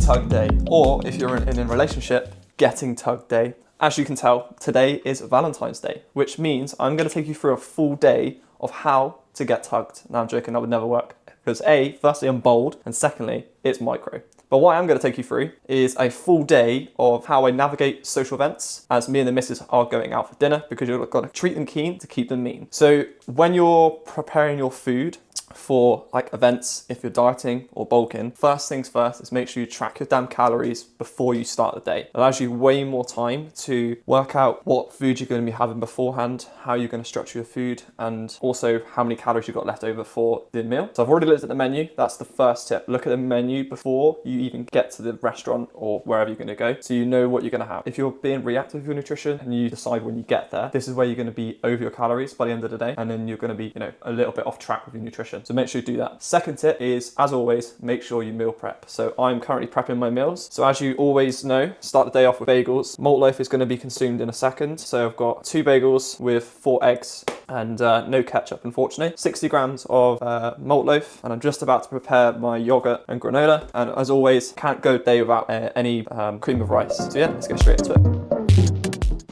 tug day, or if you're in a relationship, getting tug day. As you can tell, today is Valentine's Day, which means I'm going to take you through a full day of how to get tugged. Now I'm joking, that would never work. Because firstly, I'm bold, and secondly, it's micro. But what I'm going to take you through is a full day of how I navigate social events as me and the missus are going out for dinner, because you've got to treat them keen to keep them mean. So when you're preparing your food for like events, if you're dieting or bulking, first things first is make sure you track your damn calories before you start the day. It allows you way more time to work out what food you're going to be having beforehand, how you're going to structure your food, and also how many calories you've got left over for the meal. So I've already looked at the menu. That's the first tip. Look at the menu before you even get to the restaurant or wherever you're going to go, so you know what you're going to have. If you're being reactive with your nutrition and you decide when you get there, this is where you're going to be over your calories by the end of the day, and then you're going to be, a little bit off track with your nutrition. So make sure you do that. Second tip is, as always, make sure you meal prep. So I'm currently prepping my meals. So as you always know, start the day off with bagels. Malt loaf is going to be consumed in a second. So I've got 2 bagels with 4 eggs and no ketchup, unfortunately. 60 grams of malt loaf, and I'm just about to prepare my yogurt and granola. And as always, can't go a day without any cream of rice. So yeah, let's get straight into it.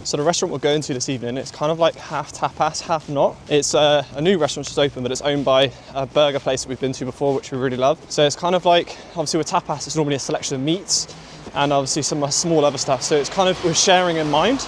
So the restaurant we're going to this evening, it's kind of like half tapas, half not. It's a new restaurant just opened, but it's owned by a burger place that we've been to before, which we really love. So it's kind of like, obviously with tapas, it's normally a selection of meats and obviously some small other stuff. So it's kind of with sharing in mind.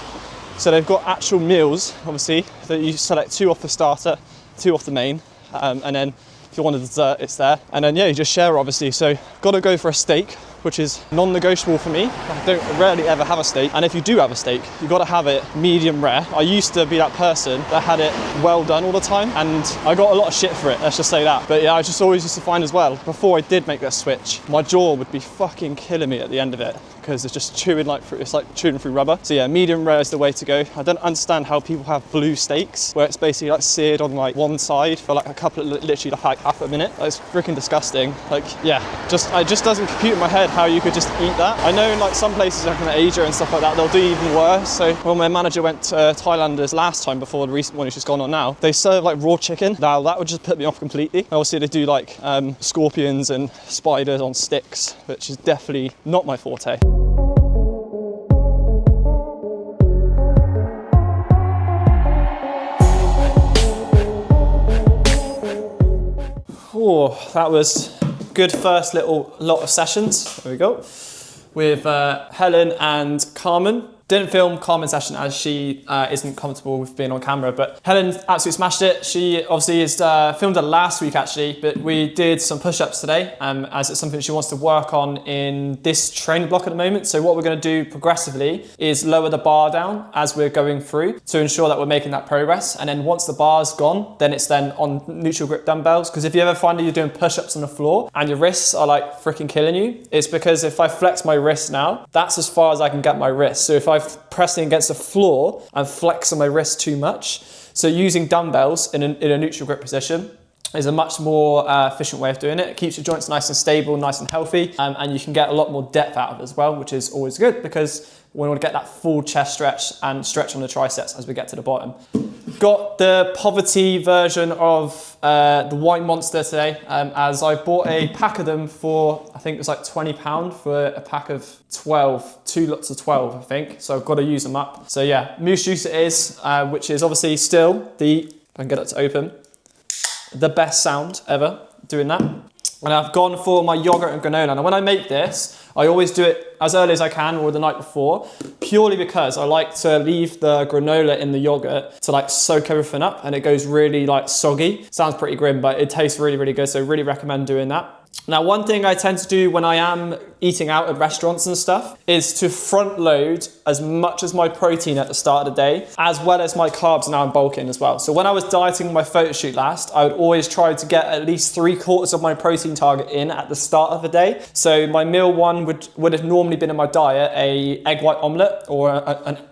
So they've got actual meals, obviously, that you select 2 off the starter, 2 off the main, and then if you want a dessert, it's there. And then yeah, you just share obviously. So gotta go for a steak, which is non-negotiable for me. I don't rarely ever have a steak. And if you do have a steak, you gotta have it medium rare. I used to be that person that had it well done all the time, and I got a lot of shit for it, let's just say that. But yeah, I just always used to find as well, before I did make that switch, my jaw would be fucking killing me at the end of it, because it's just chewing it's like chewing through rubber. So yeah, medium rare is the way to go. I don't understand how people have blue steaks, where it's basically like seared on like one side for like a couple of, literally like half a minute. It's freaking disgusting. Like, yeah, it just doesn't compute in my head how you could just eat that. I know in like some places like in Asia and stuff like that, they'll do even worse. So when my manager went to Thailanders last time, before the recent one who's just gone on now, they serve like raw chicken. Now that would just put me off completely. And obviously they do like scorpions and spiders on sticks, which is definitely not my forte. Oh, that was good first little lot of sessions. There we go. With Helen and Carmen. Didn't film Carmen's session as she isn't comfortable with being on camera, but Helen absolutely smashed it. She obviously is filmed it last week actually, but we did some push-ups today as it's something she wants to work on in this training block at the moment. So what we're going to do progressively is lower the bar down as we're going through to ensure that we're making that progress. And then once the bar's gone, then it's then on neutral grip dumbbells. Because if you ever find that you're doing push-ups on the floor and your wrists are like freaking killing you, it's because if I flex my wrist now, that's as far as I can get my wrist. So if I'm pressing against the floor and flexing my wrist too much, so using dumbbells in a neutral grip position is a much more efficient way of doing it. It keeps your joints nice and stable, nice and healthy, and you can get a lot more depth out of it as well, which is always good because we want to get that full chest stretch and stretch on the triceps as we get to the bottom. Got the poverty version of the White Monster today, as I bought a pack of them for, I think it was like £20 for a pack of 12, 2 lots of 12, I think. So I've got to use them up. So yeah, moose juice it is, which is obviously still if I can get it to open, the best sound ever doing that. And I've gone for my yogurt and granola. And when I make this, I always do it as early as I can or the night before, purely because I like to leave the granola in the yogurt to like soak everything up, and it goes really like soggy. Sounds pretty grim, but it tastes really, really good. So really recommend doing that. Now, one thing I tend to do when I am eating out at restaurants and stuff is to front load as much as my protein at the start of the day, as well as my carbs now I'm bulking as well. So when I was dieting my photo shoot last, I would always try to get at least 3/4 of my protein target in at the start of the day. So my meal one would have normally been in my diet a egg white omelette or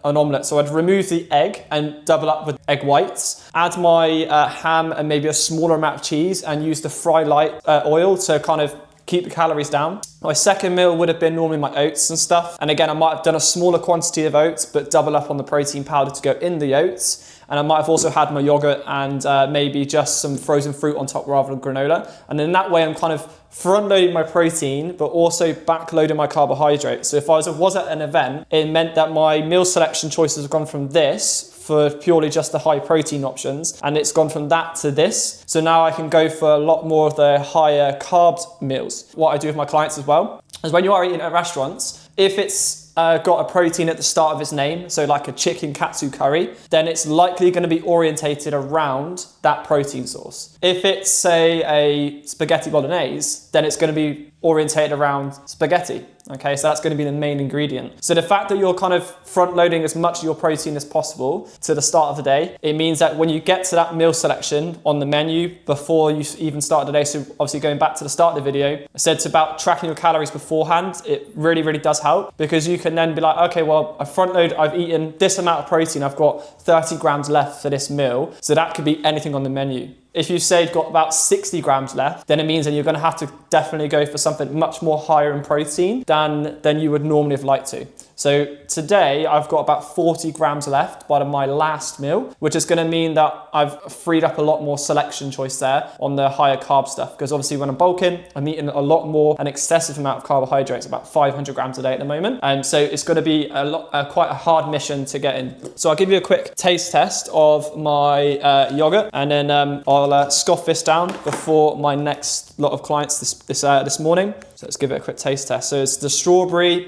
an omelette. So I'd remove the egg and double up with egg whites, add my ham and maybe a smaller amount of cheese, and use the fry light oil to kind of keep the calories down. My second meal would have been normally my oats and stuff. And again, I might have done a smaller quantity of oats, but double up on the protein powder to go in the oats. And I might have also had my yogurt and maybe just some frozen fruit on top rather than granola. And in that way, I'm kind of front loading my protein, but also back loading my carbohydrates. So if I was at an event, it meant that my meal selection choices have gone from this for purely just the high protein options, and it's gone from that to this. So now I can go for a lot more of the higher carbs meals. What I do with my clients as well is when you are eating at restaurants, if it's got a protein at the start of its name, so like a chicken katsu curry, then it's likely going to be orientated around that protein source. If it's, say, a spaghetti bolognese, then it's going to be orientated around spaghetti. Okay, so that's going to be the main ingredient. So the fact that you're kind of front loading as much of your protein as possible to the start of the day, it means that when you get to that meal selection on the menu before you even start the day, so obviously going back to the start of the video, I said it's about tracking your calories beforehand. It really, really does help, because you can then be like, okay, well, I've eaten this amount of protein, I've got 30 grams left for this meal. So that could be anything on the menu. If you say you've got about 60 grams left, then it means that you're going to have to definitely go for something much more higher in protein than you would normally have liked to. So today I've got about 40 grams left by my last meal, which is going to mean that I've freed up a lot more selection choice there on the higher carb stuff. Because obviously when I'm bulking, I'm eating a lot more, an excessive amount of carbohydrates, about 500 grams a day at the moment. And so it's going to be quite a hard mission to get in. So I'll give you a quick taste test of my yogurt, and then I'll scoff this down before my next lot of clients this morning. So let's give it a quick taste test. So it's the strawberry,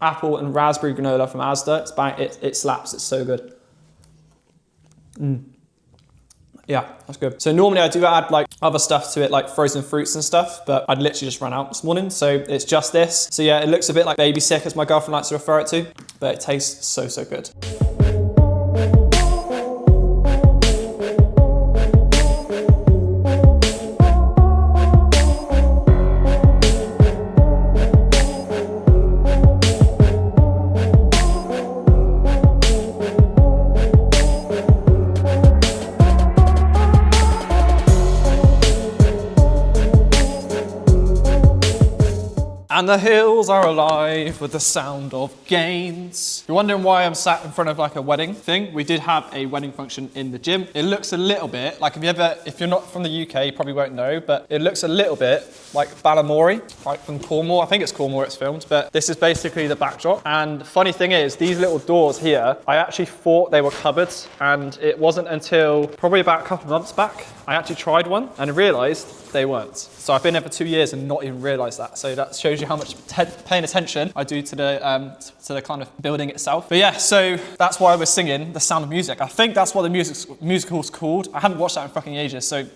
apple and raspberry granola from Asda. It slaps, it's so good. Yeah, that's good. So normally I do add like other stuff to it, like frozen fruits and stuff, but I'd literally just run out this morning. So it's just this. So yeah, it looks a bit like baby sick, as my girlfriend likes to refer it to, but it tastes so, so good. And the hills are alive with the sound of gains. You're wondering why I'm sat in front of like a wedding thing? We did have a wedding function in the gym. It looks a little bit like, if you're not from the UK, you probably won't know, but it looks a little bit like Balamory, like from Cornwall. I think it's Cornwall it's filmed, but this is basically the backdrop. And the funny thing is, these little doors here, I actually thought they were cupboards, and it wasn't until probably about a couple of months back, I actually tried one and realized they weren't. So I've been there for 2 years and not even realized that. So that shows you how much paying attention I do to the kind of building itself. But yeah, so that's why we're singing The Sound of Music. I think that's what the musical's called. I haven't watched that in fucking ages, so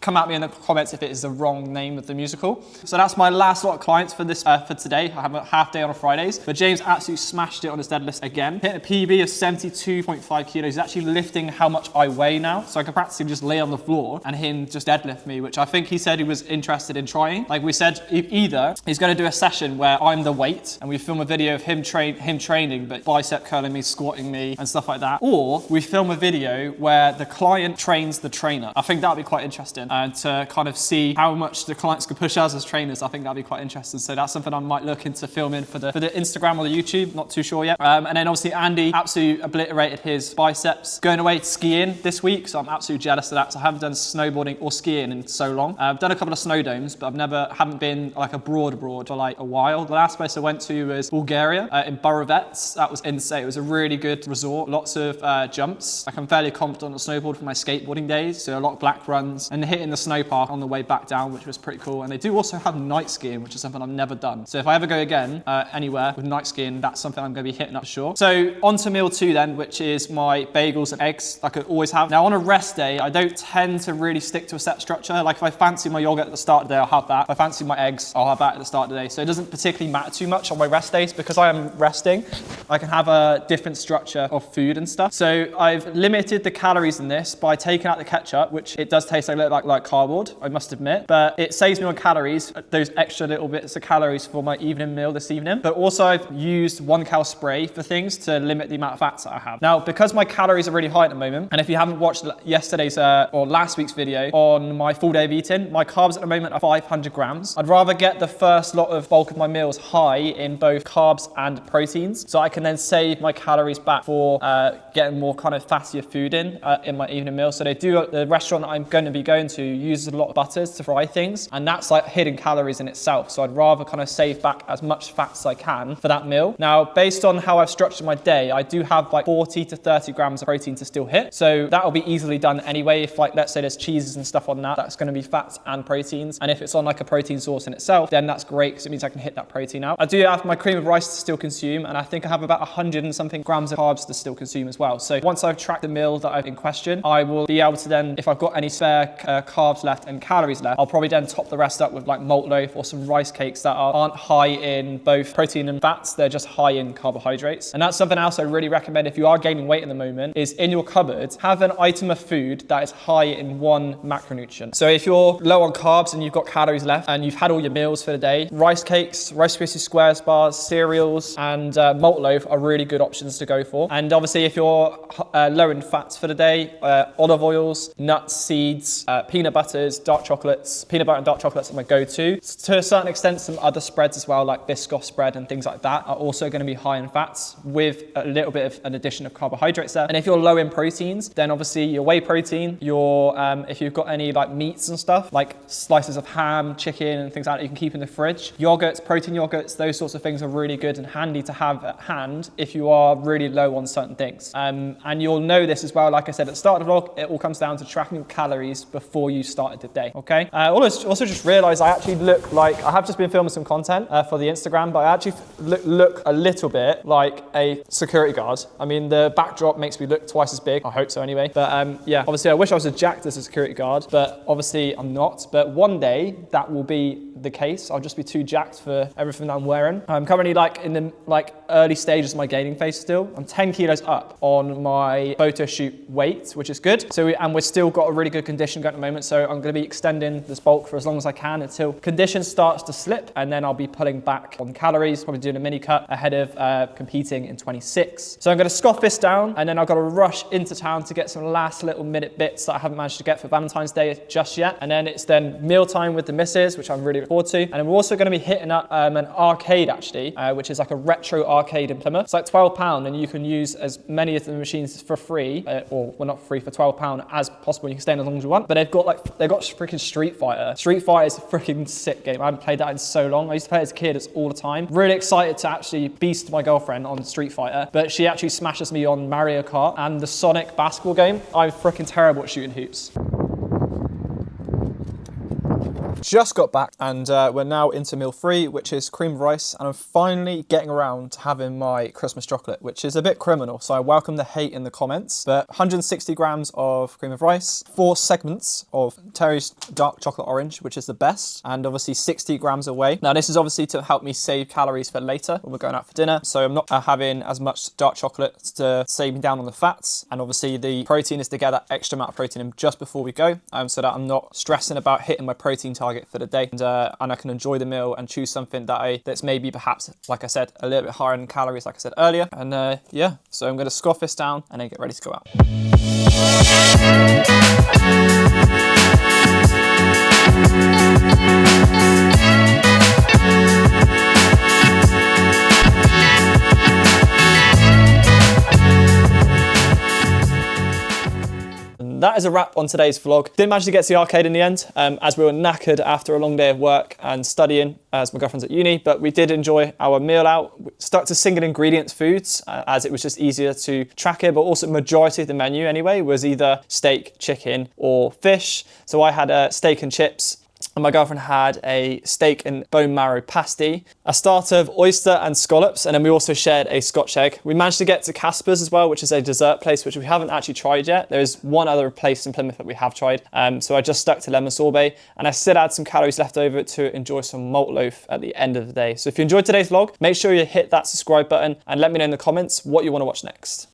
come at me in the comments if it is the wrong name of the musical. So that's my last lot of clients for today. I have a half day on Fridays, but James absolutely smashed it on his deadlift again. Hitting a PB of 72.5 kilos. He's actually lifting how much I weigh now, so I can practically just lay on the floor and him just deadlift me, which I think he said he was interested in trying. Like we said, either he's going to do a session where I'm the weight and we film a video of him training, but bicep curling me, squatting me and stuff like that, or we film a video where the client trains the trainer. I think that'd be quite interesting, and to kind of see how much the clients can push us as trainers. I think that'd be quite interesting. So that's something I might look into filming for the Instagram or the YouTube, not too sure yet. And then obviously Andy absolutely obliterated his biceps going away skiing this week, so I'm absolutely jealous of that. So I haven't done snowboarding or skiing in so long. I've done a couple of snow domes, but haven't been like abroad for like a while. The last place I went to was Bulgaria, in Borovets. That was insane. It was a really good resort. Lots of jumps. Like I'm fairly confident on snowboard from my skateboarding days, so a lot of black runs and hitting the snow park on the way back down, which was pretty cool. And they do also have night skiing, which is something I've never done. So if I ever go again anywhere with night skiing, that's something I'm going to be hitting up for sure. So on to meal 2 then, which is my bagels and eggs like I always have. Now on a rest day, I don't tend to really stick to a set structure. Like if I fancy my yogurt at the start of the day, I'll have that. If I fancy my eggs, I'll have that at the start of the day. So it doesn't particularly matter too much on my rest days, because I am resting. I can have a different structure of food and stuff. So I've limited the calories in this by taking out the ketchup, which it does taste a little like cardboard, I must admit, but it saves me on calories, those extra little bits of calories for my evening meal this evening. But also I've used 1 spray for things to limit the amount of fats that I have. Now, because my calories are really high at the moment, and if you haven't watched yesterday's or or last week's video on my full day of eating. My carbs at the moment are 500 grams. I'd rather get the first lot of bulk of my meals high in both carbs and proteins, so I can then save my calories back for getting more kind of fattier food in my evening meal. So the restaurant that I'm going to be going to uses a lot of butters to fry things, and that's like hidden calories in itself. So I'd rather kind of save back as much fat as I can for that meal. Now, based on how I've structured my day, I do have like 40 to 30 grams of protein to still hit. So that'll be easily done anyway. If like, let's say there's cheeses and stuff on that's going to be fats and proteins. And if it's on like a protein source in itself, then that's great because it means I can hit that protein out. I do have my cream of rice to still consume, and I think I have about 100 and something grams of carbs to still consume as well. So once I've tracked the meal that I've in question, I will be able to then, if I've got any spare carbs left and calories left, I'll probably then top the rest up with like malt loaf or some rice cakes that aren't high in both protein and fats. They're just high in carbohydrates. And that's something else I really recommend if you are gaining weight at the moment, is in your cupboard, have an item of food that is high in one macronutrient. So if you're low on carbs and you've got calories left and you've had all your meals for the day, rice cakes, Rice Krispies Squares bars, cereals, and malt loaf are really good options to go for. And obviously if you're low in fats for the day, olive oils, nuts, seeds, peanut butters, dark chocolates. Peanut butter and dark chocolates are my go-to. To a certain extent, some other spreads as well, like Biscoff spread and things like that, are also going to be high in fats with a little bit of an addition of carbohydrates there. And if you're low in proteins, then obviously your whey protein, if you've got any like meats and stuff, like slices of ham, chicken and things like that you can keep in the fridge. Yogurts, protein yogurts, those sorts of things are really good and handy to have at hand if you are really low on certain things. And you'll know this as well, like I said at the start of the vlog, it all comes down to tracking calories before you started the day, okay? Also just realized I actually look like, I have just been filming some content for the Instagram, but I actually look a little bit like a security guard. I mean, the backdrop makes me look twice as big. I hope so anyway. But yeah, obviously I wish I was as jacked as a security guard, but obviously I'm not. But one day that will be the case. I'll just be too jacked for everything that I'm wearing. I'm currently like in the early stages of my gaining phase still. I'm 10 kilos up on my photo shoot weight, which is good. So we've still got a really good condition going at the moment. So I'm going to be extending this bulk for as long as I can until condition starts to slip, and then I'll be pulling back on calories, probably doing a mini cut ahead of competing in 26. So I'm going to scoff this down, and then I've got to rush into town to get some last little minute bits that I haven't managed to get for Valentine's Day just yet. And then it's then mealtime with the missus, which I'm really looking forward to. And then we're also going to be hitting up an arcade actually, which is like a retro arcade in Plymouth. It's like £12 and you can use as many of the machines for free, or well, not free, for £12 as possible. You can stay in as long as you want. But they've got freaking Street Fighter. Street Fighter is a freaking sick game. I haven't played that in so long. I used to play it as a kid all the time. Really excited to actually beast my girlfriend on Street Fighter, but she actually smashes me on Mario Kart and the Sonic basketball game. I'm freaking terrible at shooting hoops. Just got back and we're now into meal 3, which is cream of rice, and I'm finally getting around to having my Christmas chocolate, which is a bit criminal, so I welcome the hate in the comments. But 160 grams of cream of rice, 4 segments of Terry's dark chocolate orange, which is the best, and obviously 60 grams of whey. Now this is obviously to help me save calories for later when we're going out for dinner, so I'm not having as much dark chocolate to save me down on the fats, and obviously the protein is to get that extra amount of protein in just before we go, so that I'm not stressing about hitting my protein target for the day, and I can enjoy the meal and choose something that's maybe perhaps, like I said, a little bit higher in calories, like I said earlier. And yeah, so I'm going to scoff this down and then get ready to go out. That is a wrap on today's vlog. Didn't manage to get to the arcade in the end, as we were knackered after a long day of work and studying, as my girlfriend's at uni, but we did enjoy our meal out. We stuck to single ingredients foods, as it was just easier to track it, but also majority of the menu anyway was either steak, chicken or fish. So I had steak and chips, and my girlfriend had a steak and bone marrow pasty, a starter of oyster and scallops, and then we also shared a Scotch egg. We managed to get to Casper's as well, which is a dessert place which we haven't actually tried yet. There's one other place in Plymouth that we have tried, so I just stuck to lemon sorbet, and I still had some calories left over to enjoy some malt loaf at the end of the day. So if you enjoyed today's vlog, make sure you hit that subscribe button and let me know in the comments what you want to watch next.